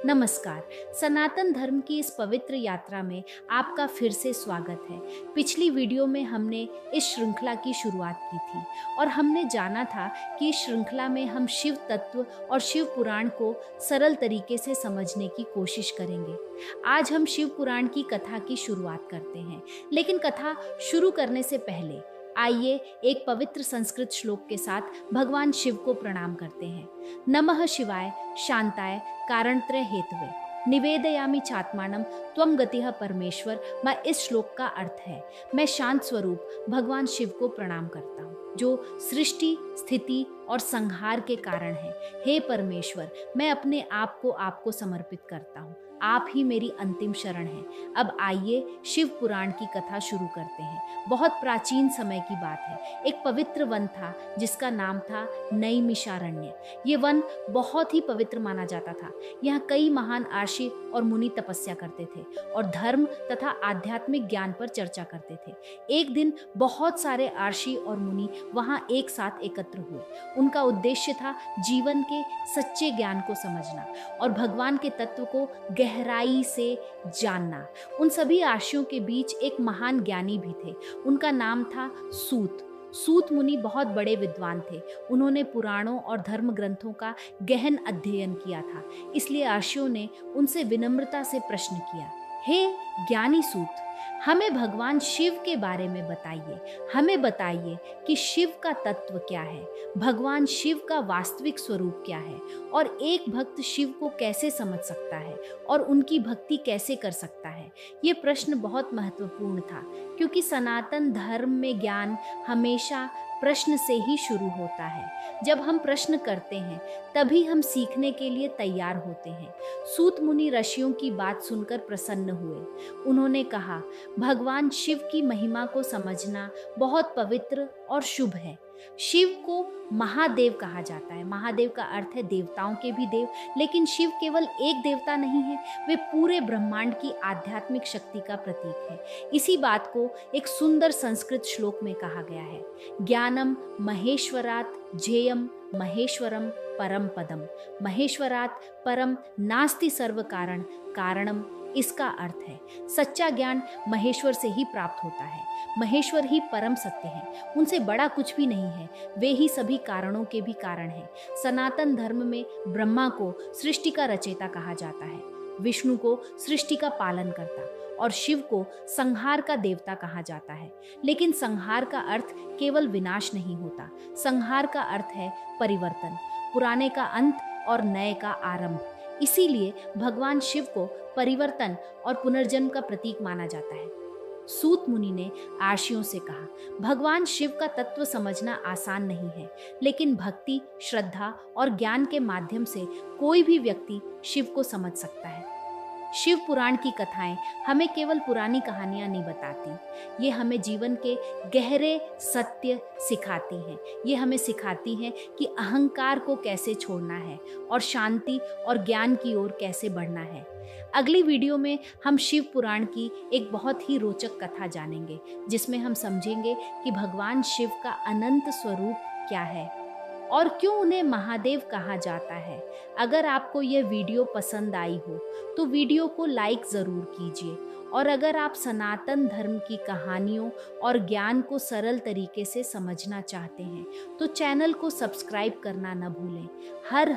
नमस्कार। सनातन धर्म की इस पवित्र यात्रा में आपका फिर से स्वागत है। पिछली वीडियो में हमने इस श्रृंखला की शुरुआत की थी और हमने जाना था कि इस श्रृंखला में हम शिव तत्व और शिव पुराण को सरल तरीके से समझने की कोशिश करेंगे। आज हम शिव पुराण की कथा की शुरुआत करते हैं, लेकिन कथा शुरू करने से पहले आइए एक पवित्र संस्कृत श्लोक के साथ भगवान शिव को प्रणाम करते हैं। नमः शिवाय शांताय कारणत्रय हेतवे निवेदयामि चात्मानम त्वं गतिः परमेश्वर। मैं इस श्लोक का अर्थ है, मैं शांत स्वरूप भगवान शिव को प्रणाम करता हूँ जो सृष्टि स्थिति और संहार के कारण है। हे परमेश्वर, मैं अपने आप को आपको समर्पित करता हूँ, आप ही मेरी अंतिम शरण है। अब आइए शिव पुराण की कथा शुरू करते हैं। बहुत प्राचीन समय की बात है। एक पवित्र वन था जिसका नाम था नैमिषारण्य। ये वन बहुत ही पवित्र माना जाता था। यहाँ कई महान आर्षि और मुनि तपस्या करते थे और धर्म तथा आध्यात्मिक ज्ञान पर चर्चा करते थे। एक दिन बहुत सारे आर्षि और मुनि वहाँ एक साथ एकत्र हुए। उनका उद्देश्य था जीवन के सच्चे ज्ञान को समझना और भगवान के तत्व को गहराई से जानना। उन सभी आर्षियों के बीच एक महान ज्ञानी भी थे। उनका नाम था सूत। सूत मुनि बहुत बड़े विद्वान थे। उन्होंने पुराणों और धर्म ग्रंथों का गहन अध्ययन किया था। इसलिए आर्षियों ने उनसे विनम्रता से प्रश्न किया, हे ज्ञानी सूत, हमें भगवान शिव के बारे में बताइए। हमें बताइए कि शिव का तत्व क्या है, भगवान शिव का वास्तविक स्वरूप क्या है और एक भक्त शिव को कैसे समझ सकता है और उनकी भक्ति कैसे कर सकता है। ये प्रश्न बहुत महत्वपूर्ण था क्योंकि सनातन धर्म में ज्ञान हमेशा प्रश्न से ही शुरू होता है। जब हम प्रश्न करते हैं तभी हम सीखने के लिए तैयार होते हैं। सूत मुनि ऋषियों की बात सुनकर प्रसन्न हुए। उन्होंने कहा, भगवान शिव की महिमा को समझना बहुत पवित्र और शुभ है। शिव को महादेव कहा जाता है। महादेव का अर्थ है देवताओं के भी देव, लेकिन शिव केवल एक देवता नहीं है, वे पूरे ब्रह्मांड की आध्यात्मिक शक्ति का प्रतीक है। इसी बात को एक सुंदर संस्कृत श्लोक में कहा गया है, ज्ञानम महेश्वरात् ज्ञेयम महेश्वरम परम पदम, महेश्वरात् परम नास्ति सर्व कारण कारणम। इसका अर्थ है सच्चा ज्ञान महेश्वर से ही प्राप्त होता है। महेश्वर ही परम सत्य है, उनसे बड़ा कुछ भी नहीं है। वे ही सभी कारणों के भी कारण हैं। सनातन धर्म में ब्रह्मा को सृष्टि का रचयिता कहा जाता है, विष्णु को सृष्टि का पालन करता और शिव को संहार का देवता कहा जाता है। लेकिन संहार का अर्थ केवल विनाश नहीं होता। संहार का अर्थ है परिवर्तन, पुराने का अंत और नए का आरंभ। इसीलिए भगवान शिव को परिवर्तन और पुनर्जन्म का प्रतीक माना जाता है। सूत मुनि ने आर्षियों से कहा, भगवान शिव का तत्व समझना आसान नहीं है, लेकिन भक्ति, श्रद्धा और ज्ञान के माध्यम से कोई भी व्यक्ति शिव को समझ सकता है। शिव पुराण की कथाएं हमें केवल पुरानी कहानियां नहीं बताती, ये हमें जीवन के गहरे सत्य सिखाती हैं। ये हमें सिखाती हैं कि अहंकार को कैसे छोड़ना है और शांति और ज्ञान की ओर कैसे बढ़ना है। अगली वीडियो में हम शिव पुराण की एक बहुत ही रोचक कथा जानेंगे, जिसमें हम समझेंगे कि भगवान शिव का अनंत स्वरूप क्या है और क्यों उन्हें महादेव कहा जाता है। अगर आपको यह वीडियो पसंद आई हो तो वीडियो को लाइक ज़रूर कीजिए और अगर आप सनातन धर्म की कहानियों और ज्ञान को सरल तरीके से समझना चाहते हैं तो चैनल को सब्सक्राइब करना न भूलें। हर